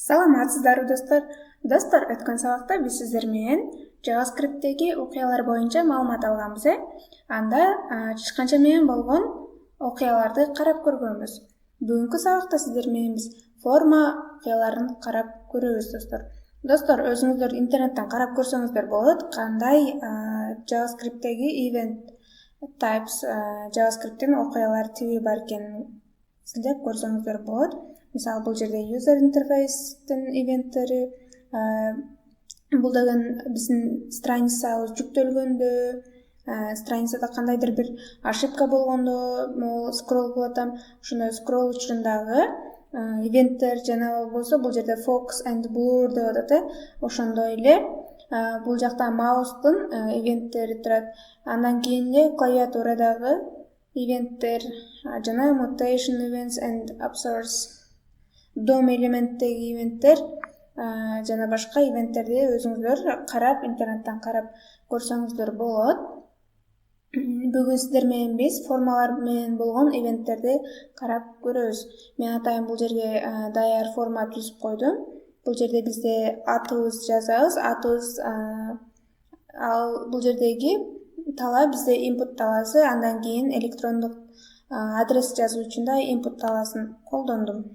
Саламатсыздарбы достор. Достор, өткөн сабакта биз сиздер менен JavaScript'теги окуялар боюнча маалымат алганбыз. Анда чычканча менен болгон окуяларды карап көргөнбүз. Бүгүнкү сабакта сиздер менен биз форма окуяларын карап көрөбүз, достор. Достор, өзүңүздөр интернеттен карап көрсөңүздөр болот, кандай JavaScript'теги event types JavaScript'тин окуялар тиби бар экенин сиздер көрсөңүздөр болот. Мисалы, бул жерде user interface'тин ивенттери, бул деген биздин страницабыз жүктөлгөндө, страницада кандайдыр бир ошибка болгондо, могу скролл кылып атам, ошондой скролл учурундагы ивенттер жана болбосо бул жерде focus and blur деп атат, ошондой эле бул жакта маустун ивенттери турат. Андан кийин эле клавиатурадагы ивенттер жана mutation events and absorbs DOM элементтеги ивенттер жана башка ивенттерди өзүңүздөр карап, интернеттен карап көрсөңүздөр болот. Бүгүн сиздер менен биз формалар менен болгон ивенттерди карап көрөбүз. Мен атайын бул жерге даяр форма түзүп койдум. Бул жерде бизде атыбыз жазабыз, атыбыз ал бул жердеги талаа бизде input талаасы, андан кийин электрондук адрес жазуу үчүн да input талаасын колдондум.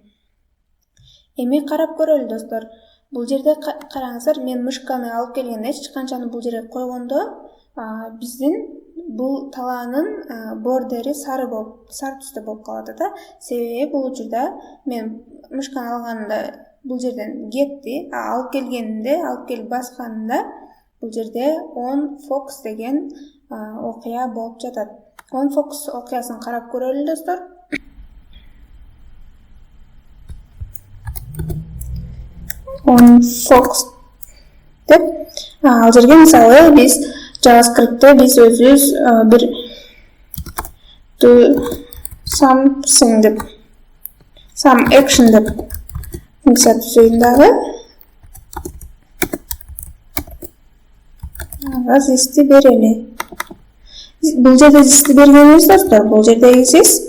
Эми карап көрөлү, достор. Бул жерде караңыздар, мен мышканы алып келгенде, чычканчаны бул жерге койгондо, биздин бул талаанын бордери сары түстө болуп калат да. Себеби бул учурда мен мышканы алганда бул жерден кетти, алып келгенде, алып келип басканында бул жерде on focus деген окуя болуп жатат. On focus окуясын карап көрөлү, достор. On focus деп ал жерге мисалы биз JavaScript'те биз өзүбүз бир do something деп some action деп функция түзөйүн дагы. Зисти берели. Бул жерде зисти бергенибиз, достор, бул жердеги зис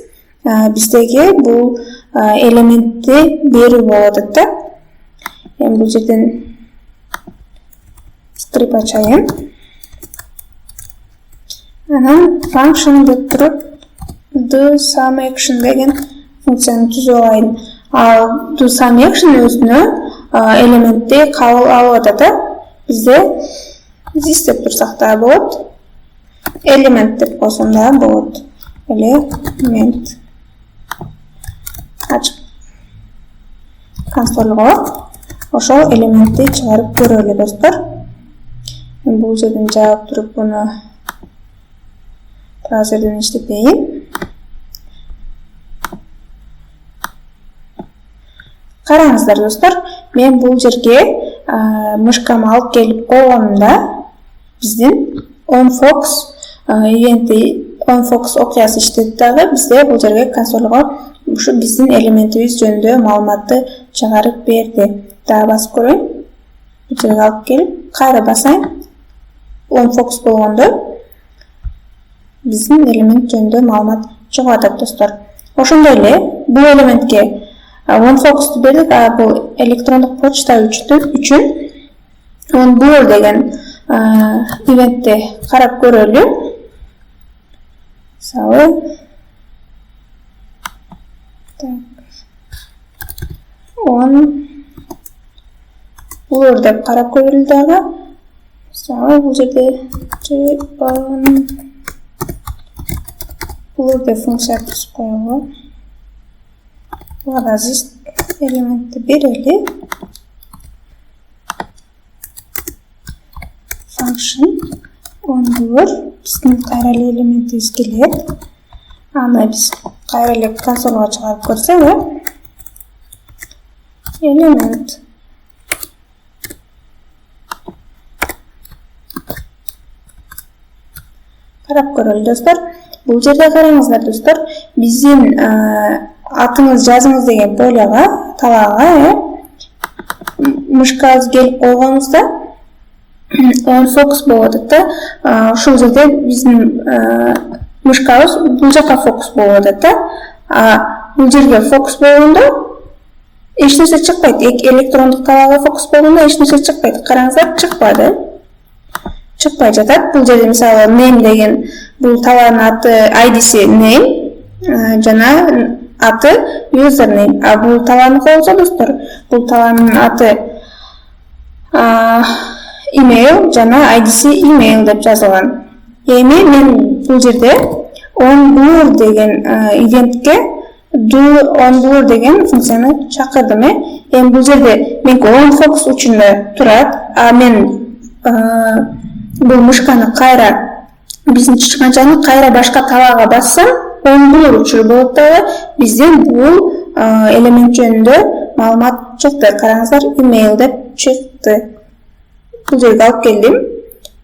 биздеги бул элементти берүү болуп атат да. Эми бул жерден скрип ачайын. Анан function деп туруп do some action деген функцияны түзүп алайын. Ал do some action өзүнө элементти кабыл алып атат да. Бизде this деп турсак да болот. Элемент деп койсом да болот. Элемент. Ачып консольго ошол элементти чыгарып көрөлү, достор. Бул жерден жаап туруп буну браузерден иштетейин. Караңыздар, достор, мен бул жерге мышкамы алып келип койгонумда биздин on focus ивенти, on focus окуясы иштеп дагы бизде бул жерге консольго ушу биздин элементибиз жөнүндө маалыматты чыгарып берди. Дагы басып көрөйүн. Бул жерге алып келип, кайра басайын. On focus болгондо биздин элемент жөнүндө маалымат чыгып атат, достор. Ошондой эле бул элементке on focus'ту бердик, бул электрондук почта үчүн on blur деген ивентти карап көрөлү. Мисалы, on blur деп карап көрөлү дагы. Мисалы, бул жерде on blur деп функция түзүп коелу. Буга зис элементти берели. Function on blur биздин кайра эле элементибиз келет. Аны биз кайра эле консольго чыгарып көрсөк, элемент карап көрөлү, достор. Бул жерде караңыздар, достор, биздин атыңыз, жазыңыз деген полега, талаага мышкабыз келип койгонубузда on focus болуп атат да. Ушул жерде биздин мышкабыз бул жака фокус болуп атат да. Бул жерге фокус болгондо эч нерсе чыкпайт. Электрондук талаага фокус болгондо эч нерсе чыкпайт. Караңыздар, чыкпады. Чыкпай жатат. Бул жерде мисалы name деген бул талаанын аты, ID'си name, жана аты username. А бул талааны болсо достор, бул талаанын аты email жана ID'си email деп жазылган. Эми мен бул жерде onBlur деген ивентке do onBlur деген функцияны чакырдым. Эми бул жерде меники onFocus учурунда турат, а мен бул мышканы кайра биздин чычканчаны кайра башка талаага бассам onBlur учуру болот дагы бизде бул элемент жөнүндө маалымат чыкты. Караңыздар, email деп чыкты. Бул жерге алып келдим.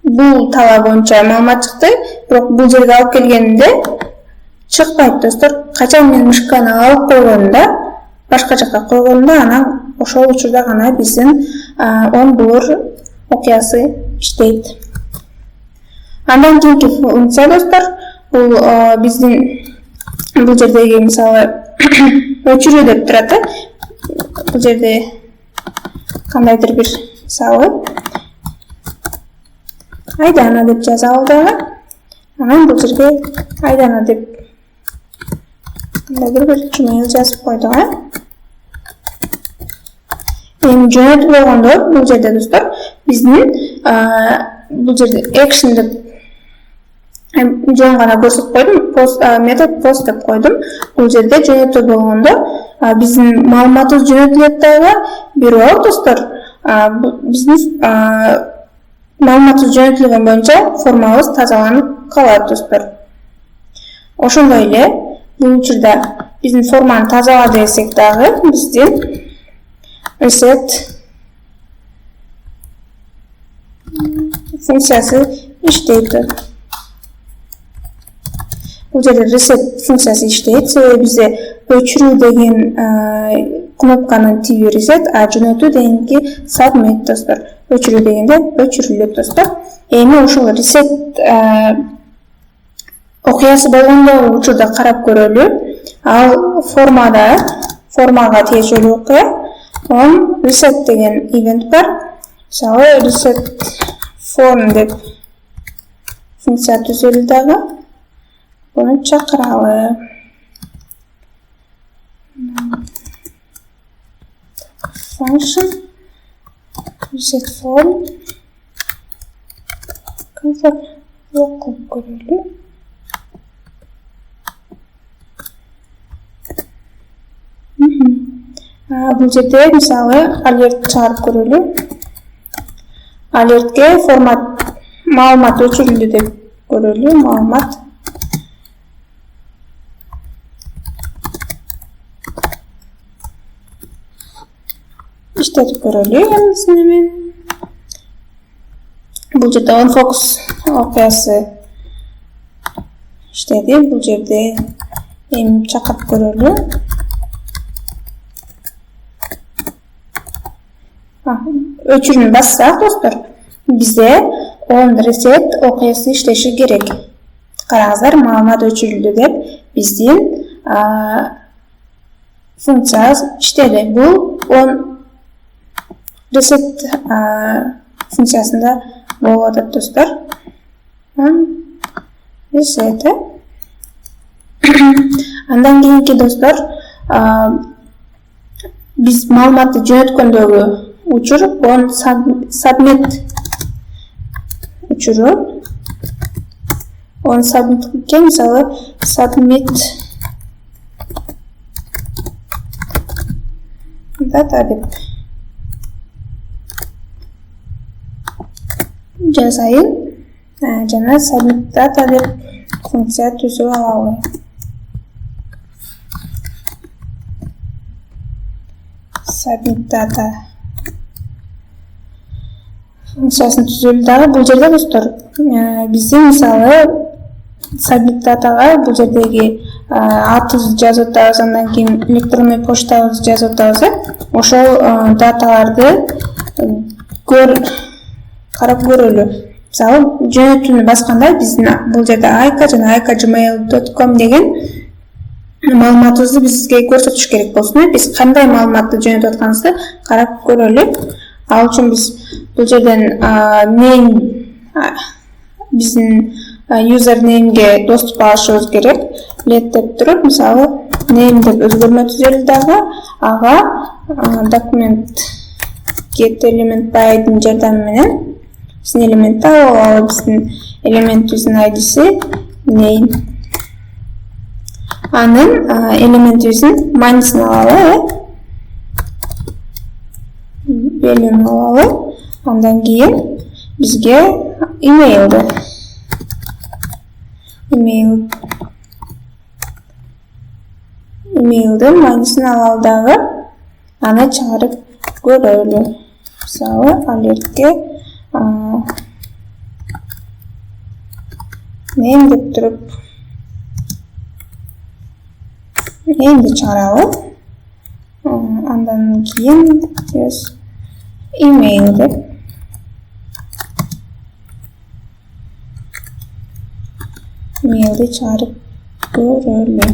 Бул талаа боюнча маалымат чыкты, бирок бул жерге алып келгенде чыкпайт достор. Качан мен мышканы алып койгонумда, башка жакка койгонумда, анан ошол учурда гана биздин onBlur окуясы иштейт. Андан кийинки функция достор, бул биздин бул жердеги мисалы өчүрүү деп турат. Бул жерде кандайдыр бир мисалы Айдана деп жазалы дагы. Анан бул жерге Айдана деп кандайдыр бир Gmail жазып койдук. Эми жөнөтүп болгондо бул жерде достор биздин бул жерде action деп жөн гана көрсөтүп койдум. Метод post деп койдум. Бул жерде жөнөтүү болгондо биздин маалыматыбыз жөнөтүлөт дагы. Бирок достор биздин маалыматыбыз жөнөтүлгөн боюнча формабыз тазаланып калат достор. Ошондой эле бул учурда биздин форманы тазала десек дагы биздин reset функциясы иштейт. Бул жерде reset функциясы иштейт, себеби бизде өчүрүү деген кнопканын тиби reset, а жөнөтүү дегенки submit достор. Өчүрүү дегенде өчүрүлөт достор. Эми ошол reset окуясы болгондо учурда карап көрөлү. Ал формага тиешелүү окуя. Он reset деген ивент бар. Мисалы reset form деп функция түзөлү дагы. Буну чакыралы. Function reset form консоль кылып көрөлү. Бул жерде мисалы alert чыгарып көрөлү. Alertке формат маалымат өчүрүлдү деп көрөлү. Маалымат иштетип көрөлү. Эми бул жерде onFocus окуясы иштеди. Бул жерде эми чакырып көрөлү. Өчүрүүнү бассак достор, бизде on reset окуясы иштеши керек. Караңыздар, маалымат өчүрүлдү деп биздин функция иштеди. Бул on reset функциясында болуп атат достор. Reset. Андан кийинки достор, биз маалыматты жөнөткөндөгү учур on submit учуру. On submitке мисалы submit data деп жазайын. Жана submit data деп функция түзүп алалы. Submit data функциясын түзөлү дагы. Бул жерде достор биздин мисалы submit dataга бул жердеги атыбызды жазып атабыз, андан кийин электронный почтабызды жазып атабыз. Ошол даталарды карап көрөлү. Мисалы жөнөтүүнү басканда биздин бул жерде aika жана aika@gmail.com деген маалыматыбызды бизге көрсөтүш керек болсун. Биз кандай маалыматты жөнөтүп атканыбызды карап көрөлү. Ал үчүн биз бул жерден name биздин username доступ алышыбыз керек. Let деп туруп, мисалы name деп өзгөрмө түзөлү дагы, ага document get element by ID жардамы менен биздин элементти алып алалы. Биздин элементибиздин ID-си name. Анын элементибиздин манисин алалы, value алалы. Андан кийин бизге email'ды манисин алалы дагы, аны чыгарып көрөлү. Мисалы алертке name деп туруп name'ди чыгаралы. Андан кийин email деп email'ди чыгарып көрөлү.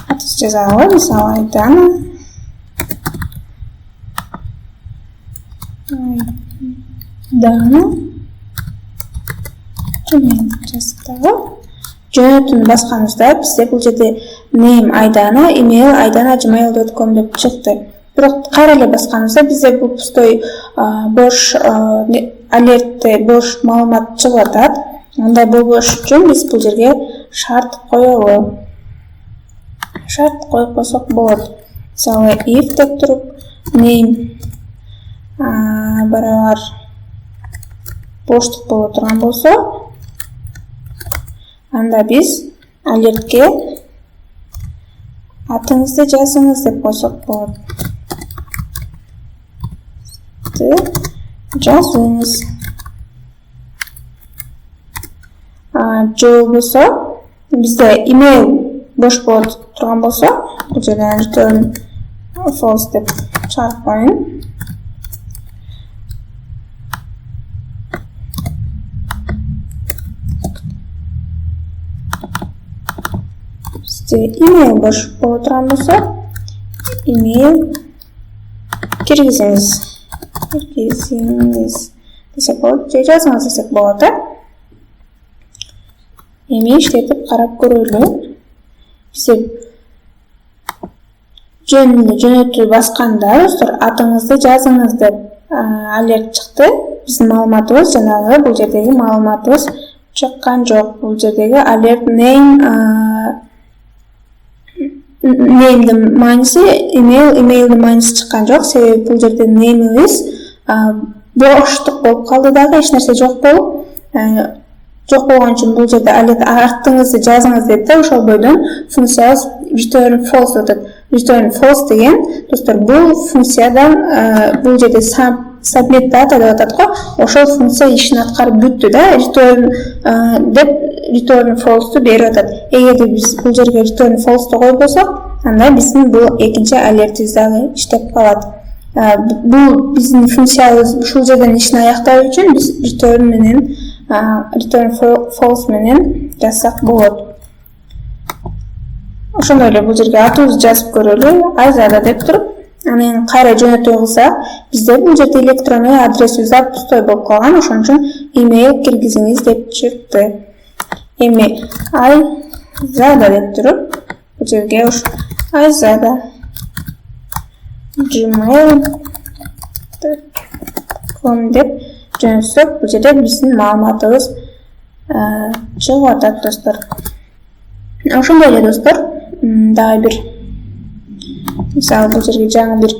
Атыс жазалы, мисалы Айдана. Жөнөтүүнү басканыбызда бизде бул жерде name Айдана, email aydana@gmail.com деп чыкты. Бирок кайра эле басканыбызда бизде бул пустой бош алертте бош маалымат чыгып атат. Андай болбош үчүн биз бул жерге шарт коелу. Шарт коюп койсок болот. Мисалы if деп туруп name барабар боштук боло турган болсо, анда биз алертке атыңызды жазыңыз деп койсок болот. Жазыңыз. Же болбосо бизде email бош боло турган болсо, бул жерден return false деп чыгарып коюн. Email бош боло турган болсо, email киргизиңиз десек болот, же жазыңыз десек болот. Эми иштетип карап көрөлү. Бизде жөнөтүү басканда достор атыңызды жазыңыз деп алерт чыкты. Биздин маалыматыбыз жанагы бул жердеги маалыматыбыз чыккан жок. Бул жердеги alert name'дин маниси email'дин маниси чыккан жок. Себеби бул жерде name'ибиз боштук болуп калды дагы, эч нерсе жок болуп жок болгон үчүн бул жерде артыңызды жазыңыз деп да ошол бойдон функциябыз return false өтөт. Return false деген достор бул функциядан бул жерде submit data деп атат го. Ошол функция ишин аткарып бүттү да, return деп return false берип атат. Эгерде биз бул жерге return false койбосок, анда биздин бул экинчи алертибиз дагы иштеп калат. Бул биздин функциябыз ушул жерден ишин аяктоо үчүн биз return false менен жазсак болот. Ошондой эле бул жерге атыбызды жазып көрөлү. Айзада деп туруп, анан кайра жөнөтүү кылса, бизде бул жерде электронный адресибиз пустой болуп калган, ошон үчүн email киргизиңиз деп чыкты. Эми Айзада деп туруп, бул жерге Айзада gmail.com деп жөнөтсөк, бул жерде биздин маалыматыбыз чыгып атат достор. Ошондой эле достор, дагы бир мисалы бул жерге жаңы бир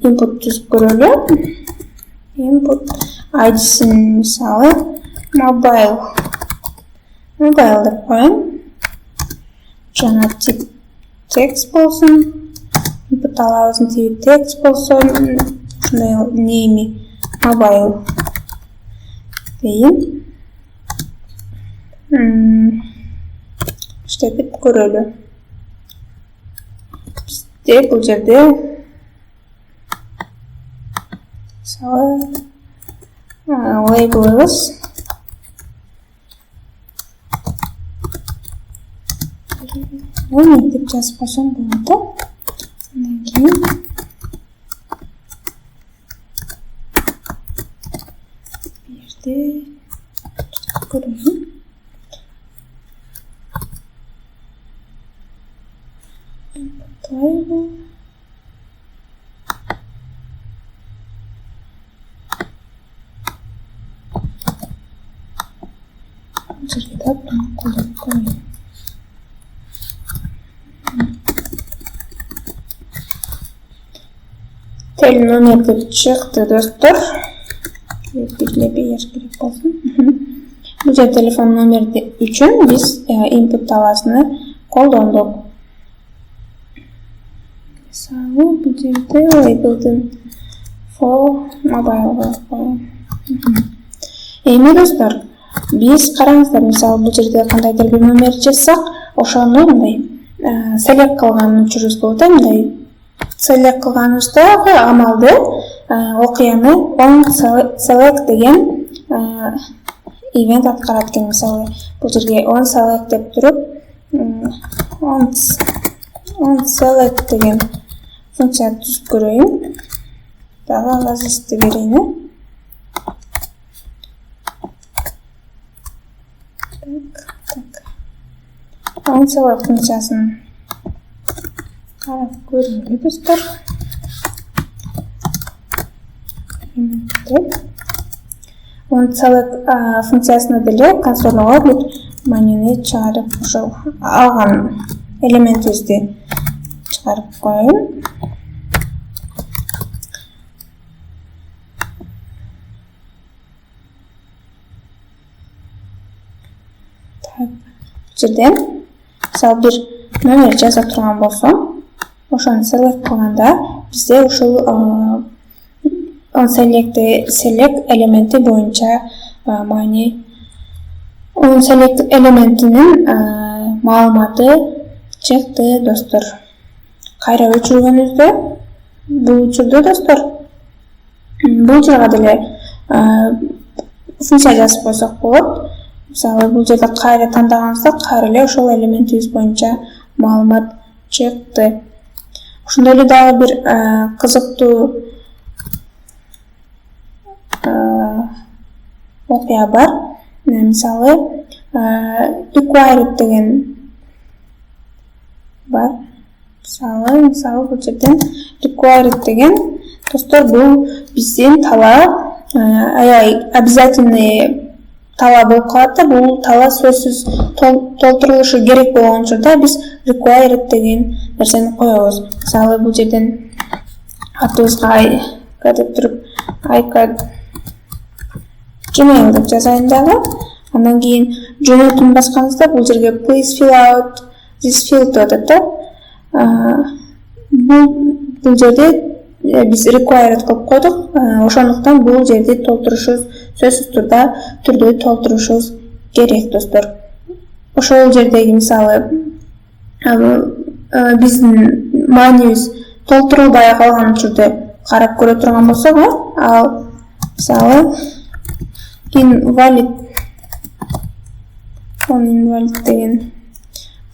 input түзүп көрөлү. Input ID-син мисалы mobile деп коюн. Жана тип text болсун. Input алабыздын тип text болсун. Ошондой name mobile дейин. Иштетип көрөлү. Бизде бул жерде мысалы label'ыбыз оны деп жазып қойсам болады. Содан кейін берде көрейін. Label. Cerita қолданып көрейін. Tel номер деп шықты достар. Белгілеп еш керек болсын. Бұл жер телефон номері үшін біз input таласыны қолдандық. Мысалы, бұл жерде label'дың for mobile Эми достар, біз қараңыздар, мысалы, бұл жерде қандайдыр бір номер жазсақ, ошоны мындай select қылғанын жүріз болды, мындай select қылғанымыздағы амалды оқияны on select деген event атқарады екен. Мысалы, бұл жерге on select деп тұрып, on select деген функция түзіп көрейін. Дағы лазисті берейін. On select функциясын қарап көріңіз достар. On select функциясына біле консольға бір менюні шығарып алған элементімізді шығарып қойын. Жерден мысалы бір номер жаза тұрған болсам, ошаны select қылғанда бізде ошол on select элементі бойынша мағыне on select элементінің маалыматы чыкты достар. Кайра өчүргөнүздө бул учурда достар бул жерге деле функция жазып койсок болот. Мысалы, бұл жерде қайра таңдағанымызда қайра эле ошол элементибиз боюнча маалымат чыкты. Ошондой эле дагы бир кызыктуу окуя бар. Мисалы, required деген бар. Мисалы, бұл жерден required деген достор бул биздин талап, обязательный талап болуп калат да, бул талап сөзсүз толтурулушу керек болгон учурда биз required деген нерсени коебуз. Мисалы, бул жерден атыбызга деп туруп Gmail деп жазайын дагы. Андан кийин жөнөтүүнү басканыбызда бул жерге please fill out this field деп атат да. Бул жерде биз required кылып койдук. Ошондуктан бул жерди толтурушубуз сөзсүз түрдө толтурушубуз керек достор. Ошол жердеги мисалы биздин маанибиз толтурулбай калган учурда карап көрө турган болсок, ал мисалы invalid деген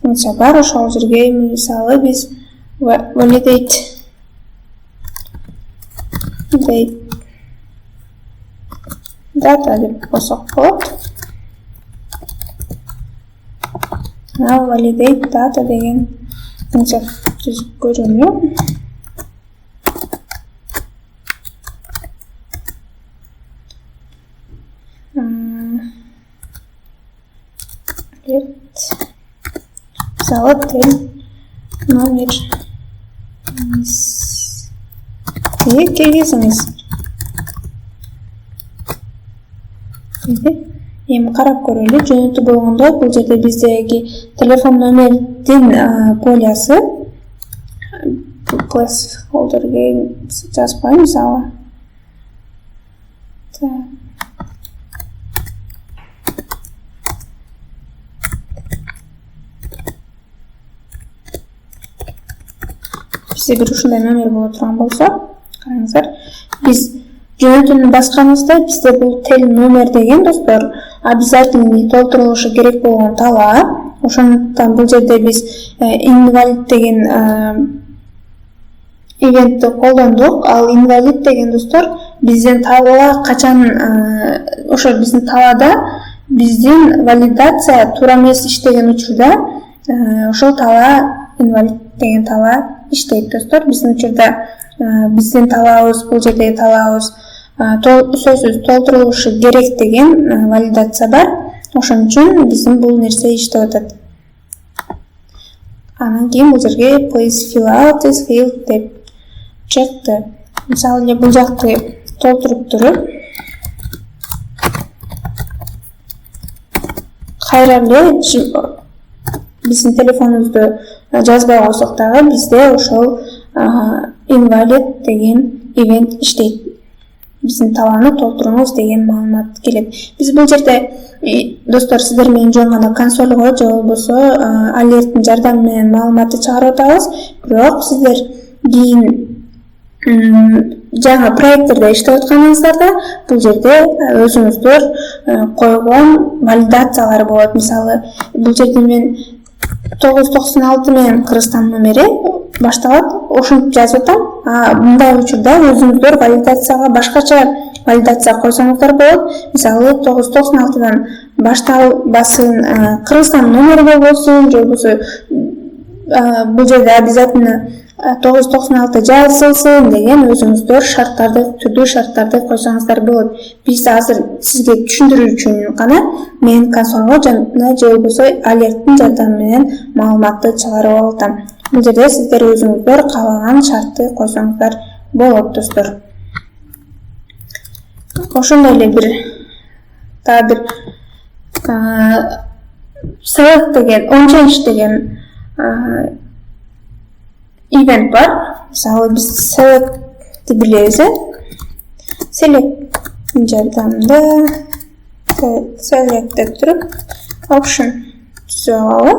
функция бар. Ошол жерге мисалы биз validate data деп қосақ болот. Validate data деген функция түзүп көрүнү. Мысалы, tel номер келгенсиңиз. Эми карап көрөлү. Жөнөтүү болгондо бул жерде биздеги телефон номердин полиясы placeholderге жазып коеюн мисалы. Бизде бир ушундай номер боло турган болсо, караңыздар, биз жөнөтүүнү басканыбызда бизде бул тел номер деген достор обязательный толтурулушу керек болгон талап. Ошондуктан бул жерде биз invalid деген ивентти колдондук. Ал invalid деген достор биздин тала качан ошо биздин талада биздин валидация туура эмес иштеген учурда ошол тала invalid деген тала иштейт достор. Биздин учурда биздин талабыбыз бул жердеги талабыбыз сөзсүз толтурулушу керек деген валидация бар. Ошон үчүн биздин бул нерсе иштеп атат. Анан кийин бул жерге please fill out this field деп чыкты. Мисалы эле бул жакты толтуруп туруп кайра эле биздин телефонубузду жазбай койсок дагы бизде ошол invalid деген ивент иштейт. Биздин талааны толтуруңуз деген маалымат келет. Биз бул жерде достор сиздер менен жөн гана консольго же болбосо алерттин жардамы менен маалыматты чыгарып атабыз. Бирок сиздер кийин жаңы проекттерде иштеп атканыңыздарда бул жерде өзүңүздөр койгон валидациялар болот. Мисалы бул жерде мен 996 менен Кыргызстан номери башталат, ошентип жазып атам. Мындай учурда өзүңүздөр валидацияга башкача валидация койсоңуздар болот. Мисалы 996-дан башталбасын Кыргызстан номери болбосун, же болбосо бул жерде обязательно 996 жазылсын деген өзүңүздөр шарттарды, түрдүү шарттарды койсоңуздар болот. Биз азыр сизге түшүндүрүү үчүн гана мен консольго жана же болбосо алерттин жардамы менен маалыматты чыгарып алатам. Бул жерде сиздер өзүңүздөр каалаган шартты койсоңуздар болот достор. Ошондой эле бир select деген, on-change деген ивент бар. Мисалы биз select'ти билебиз. Select жардамында select деп туруп option түзүп алалы.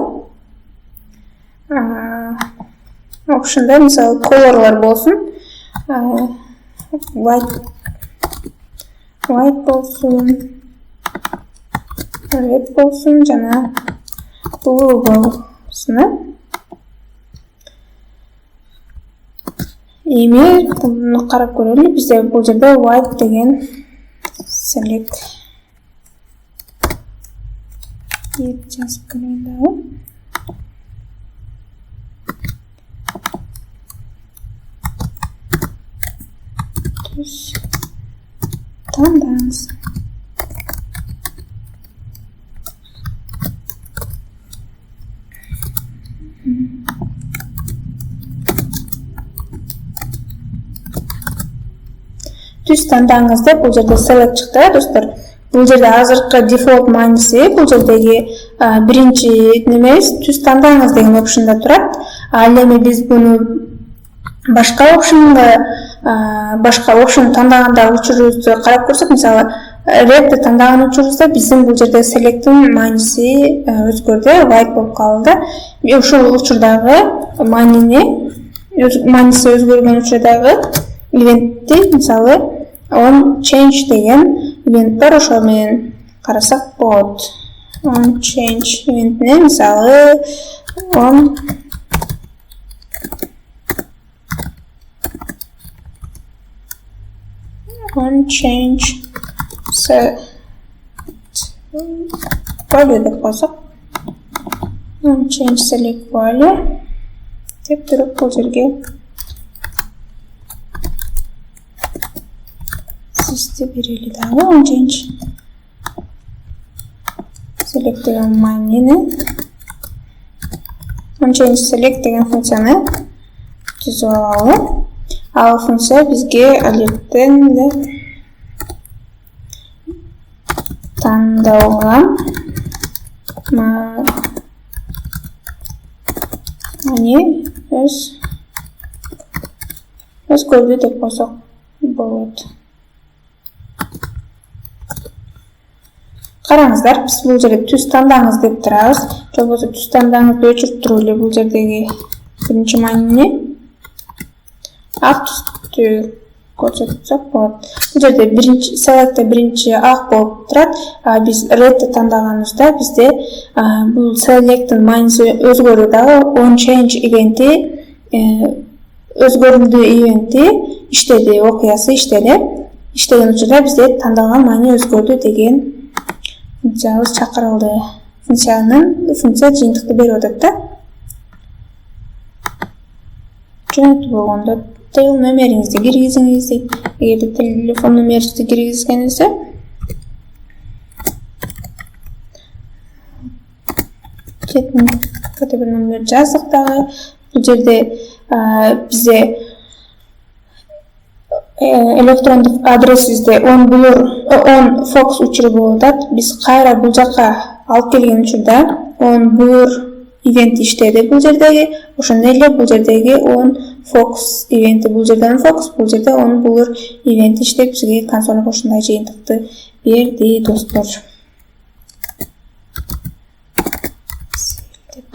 Option'da мисалы color'лар болсун. White болсун, red болсун жана blue болсун. Эми буну карап көрөлү. Бизде бул жерде white деген select жазып көрөлү. Тандаңыз. Түз тандаңыз деп бул жерде select чыкты достор. Бул жерде азыркы дефолт мааниси бул жердеги биринчи немебиз түз тандаңыз деген опшнда турат. Ал эми биз буну башка опшн тандаганда учурубузду карап көрсөк, мисалы red тандаган учурубузда биздин бул жерде select'ин мааниси өзгөрдү, white болуп калды. Ошол учурдагы мааниси өзгөргөн учурдагы ивентти мисалы on-change деген ивент бар, ошол менен карасак болот. On-change ивентине мисалы on-change value деп койсок, on-change select value деп туруп бул жерге систи берели дагы. On-change select деген маанини, on-change select деген функцияны түзүп алалы. Ал функция бизге алерттен тандалган маани өзгөрдү деп койсок болот. Караңыздар, биз бул жерде түз тандаңыз деп турабыз. Же болбосо түз тандаңызды өчүрүп туруп эле бул жердеги биринчи маанини ак түстү көрсөтсөк болот. Бул жерде биринчи селекте биринчи ак болуп турат. Биз red'ти тандаганыбызда бизде бул select'ин мааниси өзгөрдү дагы on change ивенти өзгөрүлдү ивенти иштеди, окуясы иштеди. Иштеген учурда бизде тандалган маани өзгөрдү деген функциябыз чакырылды. Функция жыйынтыкты берип атат да. Жөнөтүү болгондо tel номериңизди киргизиңиз дейт. Эгерде телефон номериңизди киргизгенинизде кете бир номер жаздык дагы. Бул жерде бизде электрондук адресибизде on fox учуру болуп атат. Биз кайра бул жакка алып келген учурда on blur ивенти иштеди бул жердеги. Ошондой эле бул жердеги on fox ивенти бул жерде on fox, бул жерде on blur ивенти иштеп бизге консольго ушундай жыйынтыкты берди достор. Деп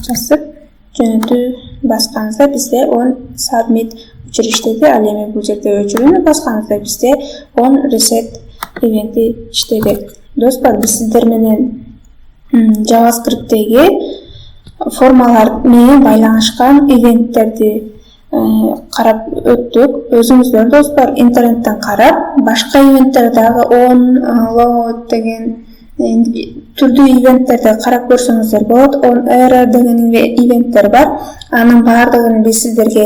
жазып жөнөтүү басканыбызда бизде on submit учуру иштеди. Ал эми бул жерде өчүрүүнү басканыбызда бизде on reset ивенти иштеди. Достор, биз сиздер менен JavaScript'теги формалар менен байланышкан ивенттерди карап өттүк. Өзүңүздөр достор интернеттен карап, башка ивенттер дагы on load деген түрдүү ивенттерди карап көрсөңүздөр болот. On error деген ивенттер бар. Анын баардыгын биз сиздерге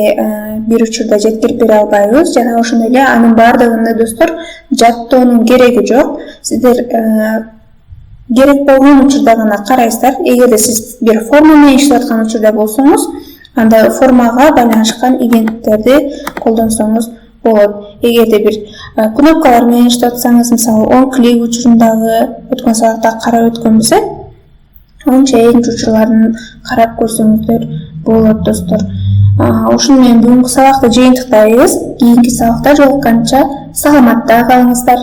бир учурда жеткирип бере албайбыз. Жана ошондой эле анын баардыгында достор жаттоонун кереги жок. Сиздер керек болгон учурда гана карайсыздар. Эгерде сиз бир форма менен иштеп аткан учурда болсоңуз, анда формага байланышкан ивенттерди колдонсоңуз болот. Эгерде бир кнопкалар менен иштеп атсаңыз, мисалы on click учурундагы өткөн сабакта карап өткөнбүз, on change учурларын карап көрсөңүздөр болот достор. Ушуну менен бүгүнкү сабакты жыйынтыктайбыз. Кийинки сабакта жолукканча саламатта калыңыздар.